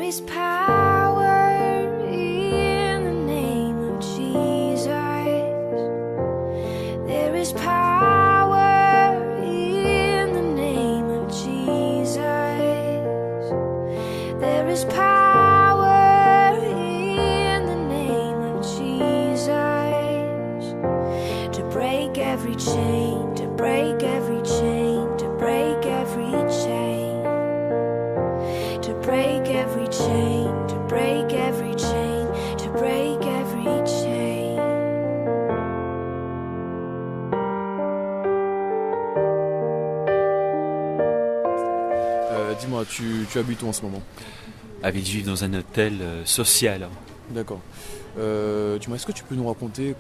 is power in the name of Jesus. There is power in the name of Jesus. There is power in the name of Jesus to break every chain, to break every chain, to break every chain, to break every chain, to break every chain, to break every chain. Dis-moi, tu habites où en ce moment? À Villejuif, dans un hôtel social. D'accord. Dis-moi, est-ce que tu peux nous raconter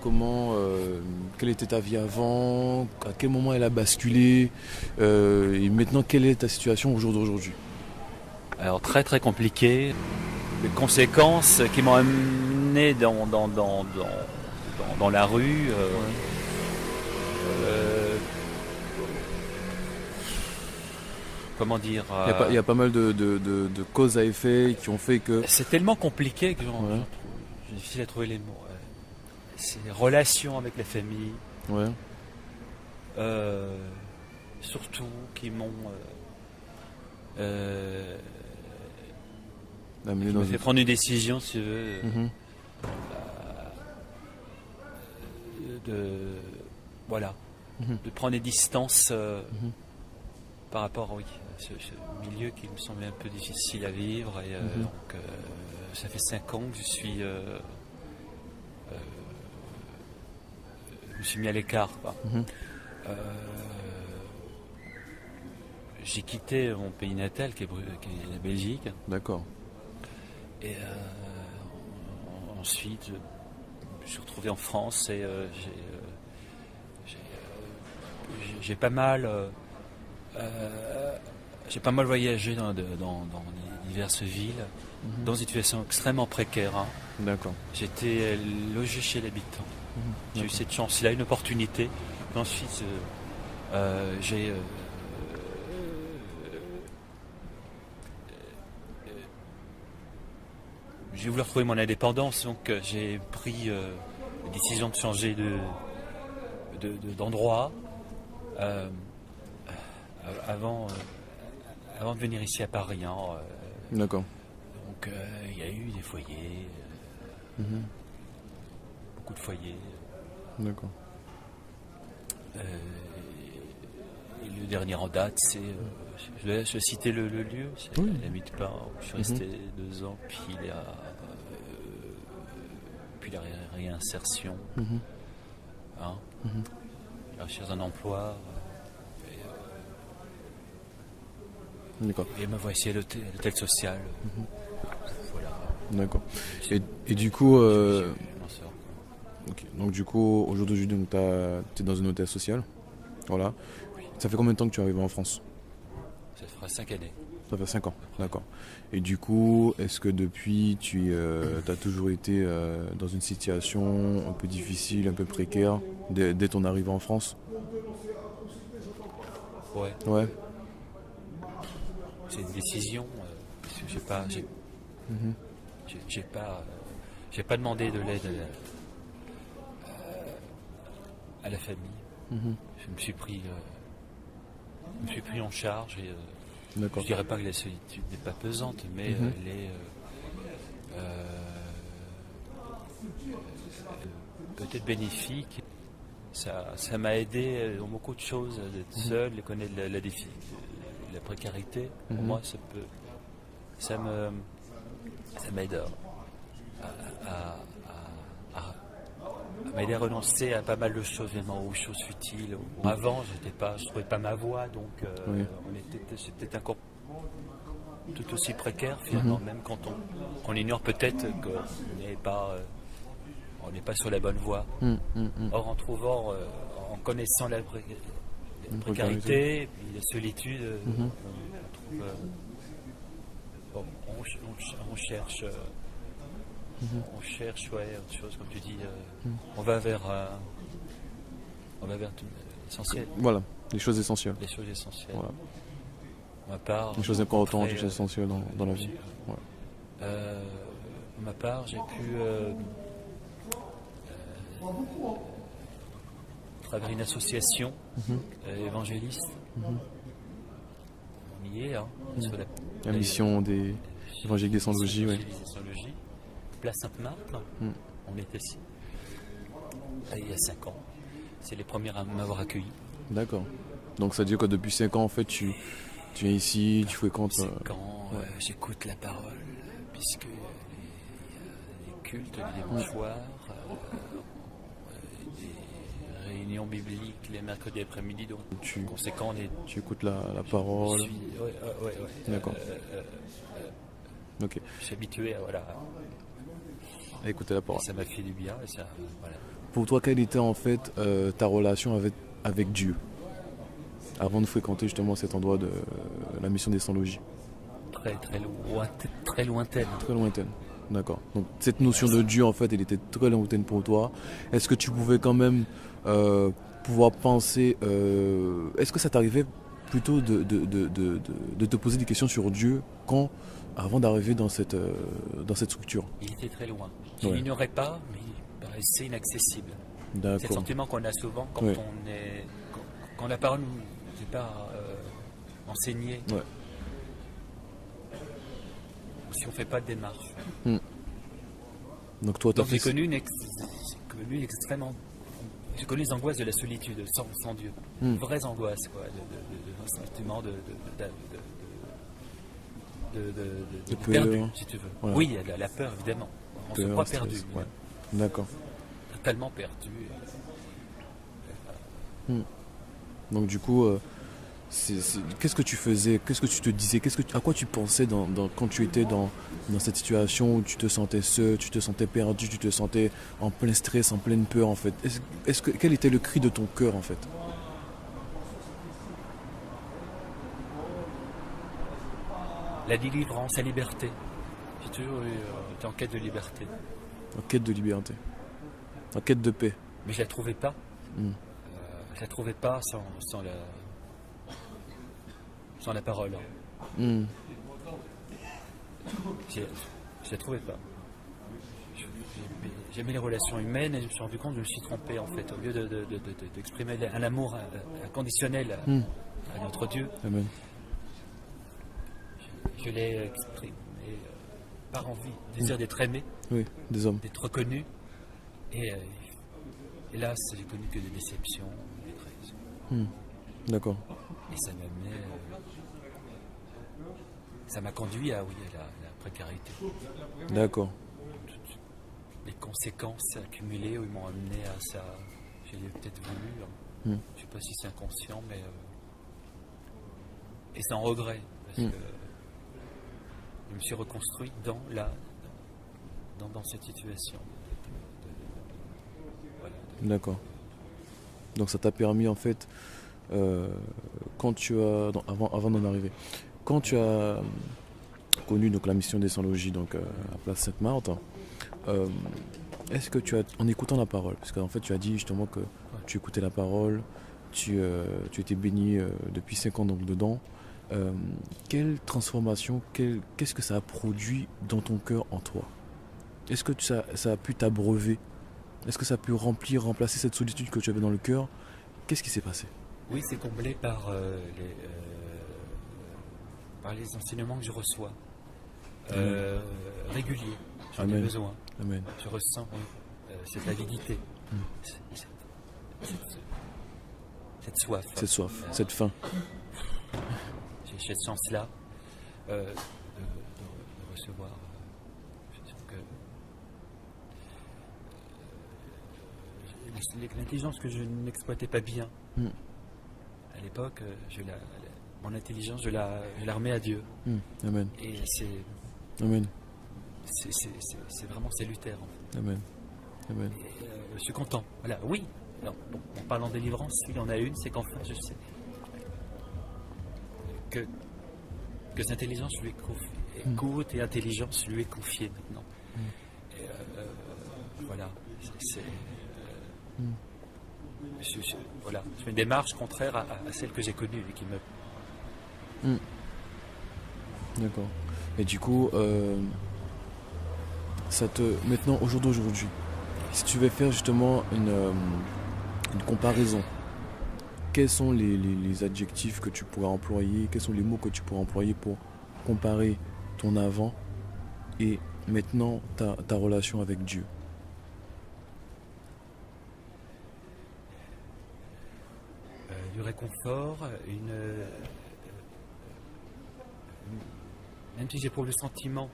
quelle était ta vie avant, à quel moment elle a basculé, et maintenant quelle est ta situation au jour d'aujourd'hui? Alors très très compliqué. Les conséquences qui m'ont amené dans la rue. Comment dire Il y a pas mal de causes à effet qui ont fait que... C'est tellement compliqué que j'ai difficile à trouver les mots. C'est les relations avec la famille. Ouais. Surtout qui m'ont fait prendre une décision, si tu veux, de prendre des distances par rapport à ce milieu qui me semblait un peu difficile à vivre. Et donc, ça fait 5 ans que je me suis mis à l'écart. J'ai quitté mon pays natal qui est la Belgique. D'accord. Et ensuite, je me suis retrouvé en France et j'ai pas mal voyagé dans diverses villes, dans une situation extrêmement précaire. D'accord. J'étais logé chez l'habitant. J'ai eu cette chance-là, une opportunité. Ensuite, j'ai voulu retrouver mon indépendance, donc j'ai pris la décision de changer d'endroit avant de venir ici à Paris. D'accord. Donc il y a eu des foyers, beaucoup de foyers. D'accord. Et le dernier en date, c'est... je vais citer le lieu, c'est la Mite-Pain, où je suis resté 2 ans, puis la réinsertion, la recherche d'un emploi, et me voici à l'hôtel social. Voilà. D'accord. Et du coup, donc du coup, aujourd'hui, tu es dans un hôtel social. Voilà. Oui. Ça fait combien de temps que tu es arrivé en France? Ça fera 5 années. Ça fait 5 ans, d'accord. Et du coup, est-ce que depuis, tu as toujours été dans une situation un peu difficile, un peu précaire, dès ton arrivée en France? Ouais. Ouais. C'est une décision. J'ai pas demandé de l'aide à la famille. Je me suis pris en charge et D'accord. je dirais pas que la solitude n'est pas pesante, mais elle est peut-être bénéfique. Ça m'a aidé dans beaucoup de choses d'être seul, de connaître la précarité. Pour moi, ça m'aide à m'aider à renoncer à pas mal de choses, aux choses futiles. Avant, je trouvais pas ma voie, donc c'était encore tout aussi précaire finalement, même quand on ignore peut-être qu'on n'est pas sur la bonne voie. Or, en connaissant la précarité, et puis la solitude, on cherche. On cherche autre chose, comme tu dis. On va vers l'essentiel. Voilà, les choses essentielles. Les choses essentielles. Voilà. Ma part, les choses importantes, les choses essentielles dans la vie. Ouais. Pour ma part, j'ai pu travers une association évangéliste. On y est, hein, sur La mission des évangélistes sans logis, oui. Place Sainte-Marthe, on est ici. Il y a 5 ans. C'est les premiers à m'avoir accueilli. D'accord. Donc ça veut dire que depuis 5 ans, en fait, tu viens ici, tu fréquentes... 5 ans, j'écoute la parole, puisque les cultes, les dimanches-soirs, des réunions bibliques les mercredis après-midi, donc conséquent, tu écoutes la parole. Oui. D'accord. Ok. Je suis habitué à écouter la parole. Ça m'a fait du bien. Et ça, voilà. Pour toi, quelle était en fait ta relation avec Dieu avant de fréquenter justement cet endroit de la mission des sans-logis? Très lointaine. Très lointaine, d'accord. Donc cette notion de Dieu, en fait, elle était très lointaine pour toi. Est-ce que tu pouvais quand même pouvoir penser... est-ce que ça t'arrivait plutôt de te poser des questions sur Dieu avant d'arriver dans cette structure? Il était très loin. Je l'ignorais pas, mais il paraissait inaccessible. D'accord. C'est le sentiment qu'on a souvent quand quand la parole nous est pas enseignée. Ouais. Si on ne fait pas de démarche. Donc toi, j'ai connu extrêmement. J'ai connu les angoisses de la solitude sans Dieu. Vraies angoisses, quoi, de sentiment de perdu, si tu veux. Voilà. Oui, il y a la peur, évidemment. On se croit perdu. Ouais. D'accord. Totalement perdu. Donc du coup, qu'est-ce que tu faisais? Qu'est-ce que tu te disais? À quoi tu pensais quand tu étais dans cette situation où tu te sentais seul, tu te sentais perdu, tu te sentais en plein stress, en pleine peur en fait? Quel était le cri de ton cœur en fait? La délivrance, la liberté. J'ai toujours été en quête de liberté. En quête de liberté. En quête de paix. Mais je la trouvais pas. Je la trouvais pas sans la parole. Je la trouvais pas. J'aimais les relations humaines et je me suis rendu compte que je me suis trompé en fait. Au lieu d'exprimer un amour inconditionnel à notre Dieu, Amen. Je l'ai exprimé par envie, désir d'être aimé, des hommes, d'être reconnu. Et hélas, j'ai connu que des déceptions, des trahisons. D'accord. Et ça m'a conduit à la précarité. D'accord. Les conséquences accumulées m'ont amené à ça. J'ai peut-être voulu. Je ne sais pas si c'est inconscient, mais et sans regret, parce que je me suis reconstruit dans cette situation. D'accord. Donc ça t'a permis en fait, avant d'en arriver, quand tu as connu donc la mission des sans-logis donc à Place Sainte-Marthe, est-ce que en écoutant la parole, parce qu'en fait tu as dit justement que tu écoutais la parole, tu étais béni depuis 5 ans donc dedans. Quelle transformation, qu'est-ce que ça a produit dans ton cœur en toi? Est-ce que ça a pu t'abreuver? Est-ce que ça a pu remplacer cette solitude que tu avais dans le cœur? Qu'est-ce qui s'est passé? Oui, c'est comblé par les enseignements que je reçois. Réguliers, j'en ai besoin. Amen. Je ressens cette avidité, cette soif. Cette soif, cette faim. J'ai ce sens-là de recevoir. L'intelligence que je n'exploitais pas bien à l'époque, mon intelligence, je la remets à Dieu. Amen. Et Amen. C'est vraiment salutaire. En fait. Amen. Amen. Et, je suis content. Voilà. Oui. Alors, en parlant de délivrance, il y en a une, c'est qu'enfin je sais que cette intelligence lui est confiée. Écoute et intelligence lui est confiée maintenant. Et, voilà. Je fais une démarche contraire à celle que j'ai connue et qui me... D'accord. Et du coup, maintenant, au jour d'aujourd'hui, si tu veux faire justement une comparaison, quels sont les adjectifs que tu pourrais employer, quels sont les mots que tu pourrais employer pour comparer ton avant et maintenant ta relation avec Dieu? Du réconfort, même si j'éprouve le sentiment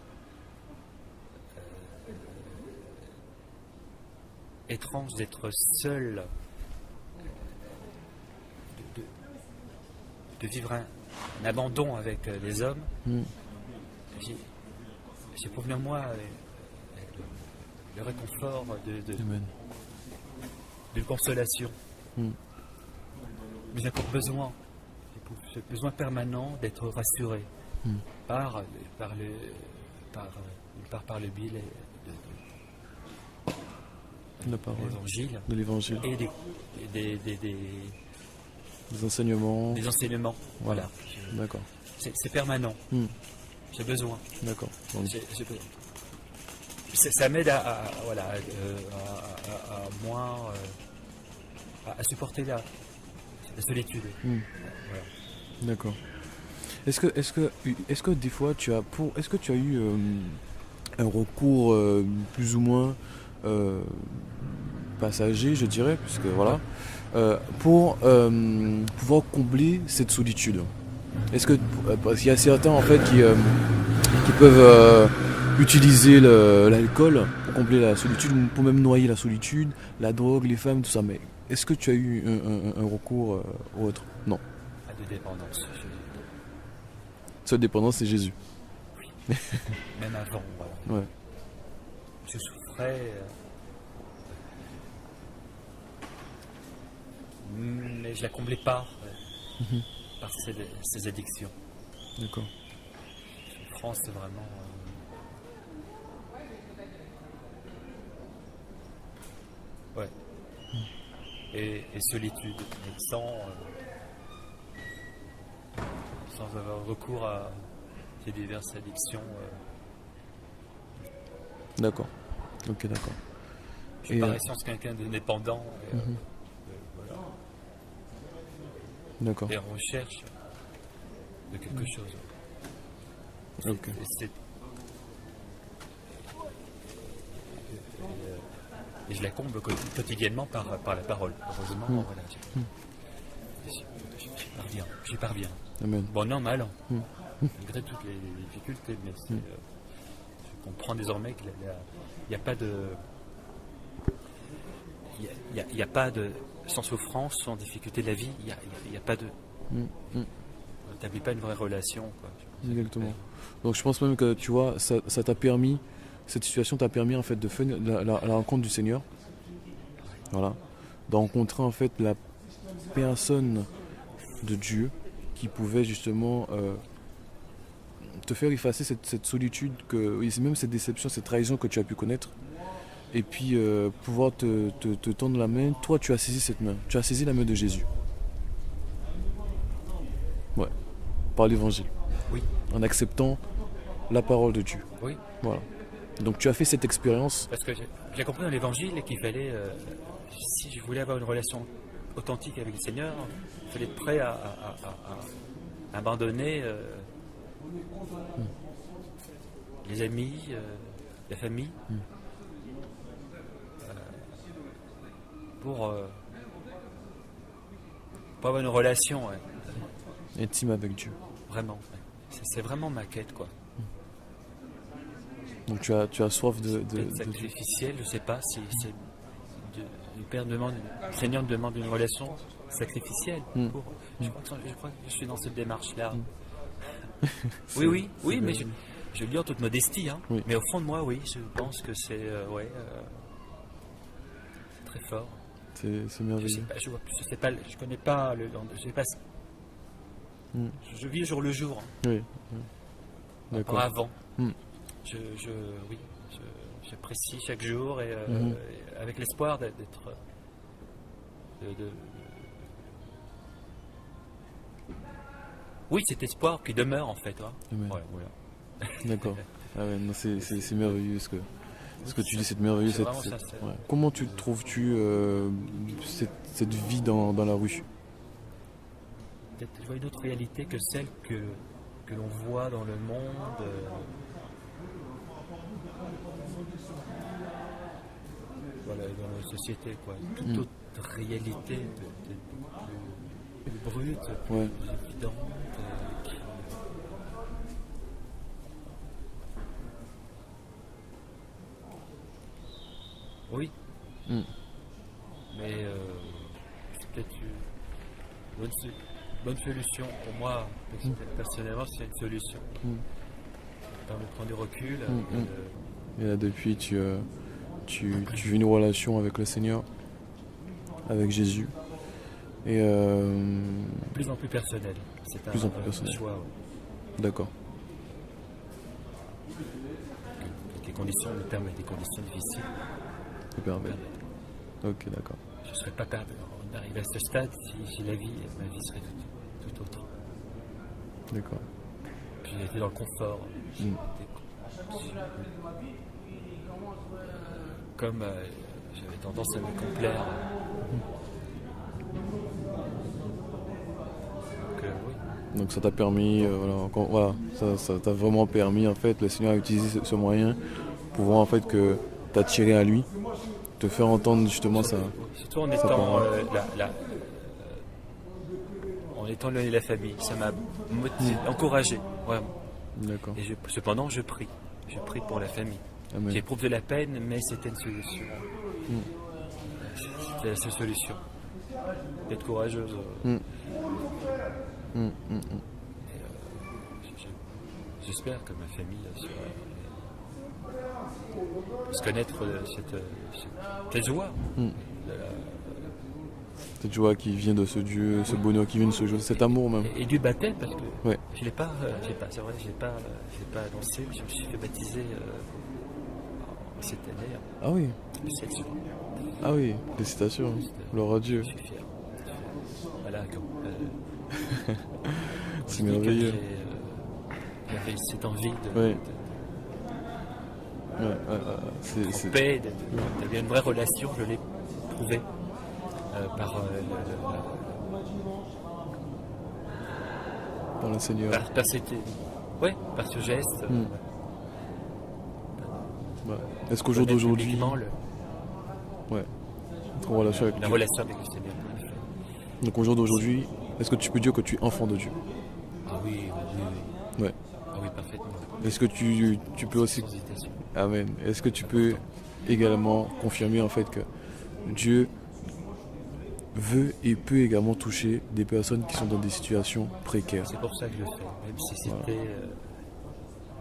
étrange d'être seul, de vivre un abandon avec les hommes, j'éprouve en moi le réconfort de consolation. Mais j'ai encore besoin, j'ai besoin permanent d'être rassuré par le biais La parole de l'évangile et des enseignements. des enseignements. Voilà. D'accord. C'est permanent. J'ai besoin. D'accord. Ça m'aide à moins à supporter la solitude. Voilà. D'accord. Est-ce que des fois est-ce que tu as eu un recours plus ou moins passager, je dirais, puisque voilà, pour pouvoir combler cette solitude? Est-ce que parce qu'il y a certains en fait qui peuvent utiliser l'alcool pour combler la solitude, ou pour même noyer la solitude, la drogue, les femmes, tout ça, mais est-ce que tu as eu un recours ou autre? Non. Pas de dépendance. Seule dépendance, c'est Jésus. Oui. Même avant. Voilà. Ouais. Je souffrais, mais je la comblais pas par ces addictions. D'accord. France, c'est vraiment. Ouais. Et solitude, et sans avoir recours à ces diverses addictions. D'accord. Ok, d'accord. Je suis par essence quelqu'un de dépendant. Voilà. D'accord. Et en recherche de quelque chose. Ok. Et je la comble quotidiennement par la parole. Heureusement, voilà, j'y parviens. Amen. Bon, non, mal. Malgré toutes les difficultés, mais je comprends désormais qu'il n'y a pas de. Il n'y a pas de. Sans souffrance, sans difficulté de la vie, il n'y a pas de. On n'établit pas une vraie relation. Quoi. Exactement. Donc je pense même que tu vois, ça t'a permis, cette situation t'a permis en fait de faire la rencontre du Seigneur. Voilà. De rencontrer en fait la personne de Dieu qui pouvait justement te faire effacer cette solitude, même cette déception, cette trahison que tu as pu connaître. Et puis pouvoir te tendre la main. Toi, tu as saisi cette main. Tu as saisi la main de Jésus. Ouais. Par l'évangile. Oui. En acceptant la parole de Dieu. Oui. Voilà. Donc tu as fait cette expérience. Parce que j'ai compris dans l'évangile qu'il fallait, si je voulais avoir une relation authentique avec le Seigneur, il fallait être prêt à abandonner les amis, la famille, pour avoir une relation Intime avec Dieu. Vraiment. C'est vraiment ma quête, quoi. Donc tu as soif de sacrificiel, je sais pas si c'est le Père demande, le Seigneur me demande une relation sacrificielle. Je crois que je suis dans cette démarche-là. Oui, mais je le dis en toute modestie, hein. Oui. Mais au fond de moi, oui, je pense que c'est très fort. C'est merveilleux. Je sais pas, je connais pas je sais pas. Je vis jour le jour. Oui. D'accord. Avant. J'apprécie chaque jour et avec l'espoir d'être oui, cet espoir qui demeure en fait. Hein. Ouais, voilà. D'accord. Ah ouais, c'est merveilleux Ce que tu dis, c'est merveilleux. C'est vraiment sincère. Ouais. Comment trouves-tu cette vie dans la rue? Peut-être je vois une autre réalité que celle que l'on voit dans le monde. Voilà, dans la société, quoi. Toute autre réalité, plus brute, plus Ouais. évidente. Oui. Mais c'est peut-être une bonne solution pour moi. Personnellement, c'est une solution. Ça permet de prendre du recul. Et là, depuis, tu vis une relation avec le Seigneur, avec Jésus. Et Plus en plus personnel. C'est Plus en plus personnel. choix. D'accord. Les conditions me permettent, des conditions difficiles. te permet. Ok, d'accord. Je ne serais pas capable d'arriver à ce stade si ma vie serait tout autre. D'accord. J'ai été dans le confort. Comme j'avais tendance à me complaire. Donc, oui. Donc ça t'a permis, ça t'a vraiment permis en fait, le Seigneur a utilisé ce moyen pour voir en fait que t'attirer à lui, te faire entendre justement ça. Surtout en étant en étant loin de la famille, ça m'a encouragé, vraiment. D'accord. Et cependant, je prie pour la famille. Amen. J'éprouve de la peine, mais c'était une solution. C'était la seule solution. D'être courageuse. J'espère que ma famille puisse connaître cette joie. Cette joie qui vient de ce Dieu, ce bonheur qui vient de ce Dieu, cet amour même. Et du baptême, parce que Ouais. je l'ai pas, c'est vrai, je l'ai pas annoncé, je me suis fait baptiser cette année, Ah oui, le 7 juin. ah oui, félicitations, gloire à Dieu. Je suis fier. Voilà, C'est merveilleux. J'avais cette envie Ouais. de paix, d'avoir une vraie relation, je l'ai prouvé par Par le Seigneur. par ce geste. Ouais. Est-ce qu'au jour d'aujourd'hui, Publiquement, ouais, en relation avec la Dieu. relation avec le Seigneur. Donc au jour d'aujourd'hui, est-ce que tu peux dire que tu es enfant de Dieu? Ah oui. Ouais. Ah oui, parfaitement. Est-ce que tu peux aussi... Sans hésitation. Amen. Est-ce que tu peux également confirmer en fait que Dieu veut et peut également toucher des personnes qui sont dans des situations précaires? C'est pour ça que je le fais, même si c'était...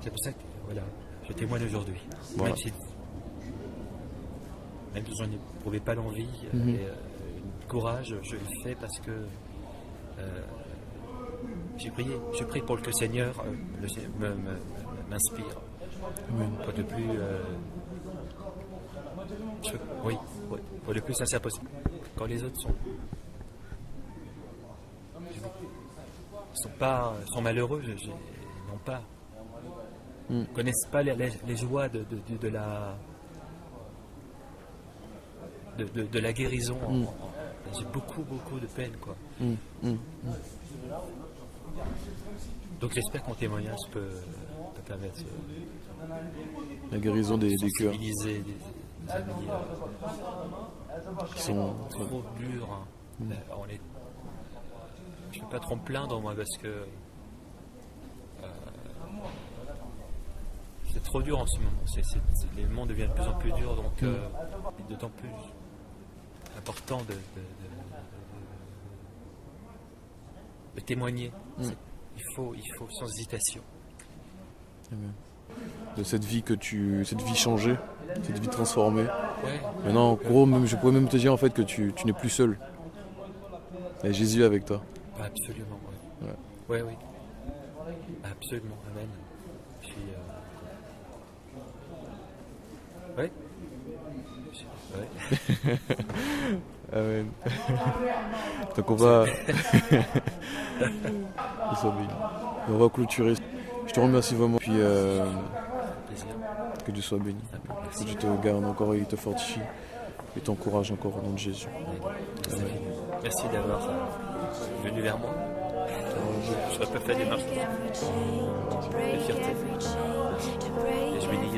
c'est pour ça que je témoigne aujourd'hui. Voilà. Même si je n'éprouvais pas l'envie et le courage, je le fais parce que j'ai prié pour que le Seigneur m'inspire. Amen. Pour le plus... pour le plus sincère possible. Quand les autres sont malheureux, n'ont pas... ne connaissent pas les joies de la guérison. J'ai beaucoup de peine, quoi. Donc j'espère que mon témoignage peut permettre La guérison des cœurs sensibiliser des amis qui sont... trop durs. Je ne vais pas trop me plaindre, moi, parce que c'est trop dur en ce moment. Les mondes deviennent de plus en plus durs, donc il est d'autant plus important de témoigner. Il faut sans hésitation. Amen. De cette vie cette vie changée, cette vie transformée. Ouais. Maintenant, en gros, je pourrais même te dire en fait que tu n'es plus seul. Et Jésus est avec toi. Absolument, oui. Ouais. Oui. Absolument, amen. Je suis... Amen. Donc on va... on va clôturer. Je te remercie vraiment. Puis plaisir. Que Dieu soit béni. Merci. Que Dieu te garde encore et il te fortifie et t'encourage encore au nom de Jésus. Merci, merci d'avoir venu vers moi. Je n'aurais pas fait la démarche de fierté. Et je me dis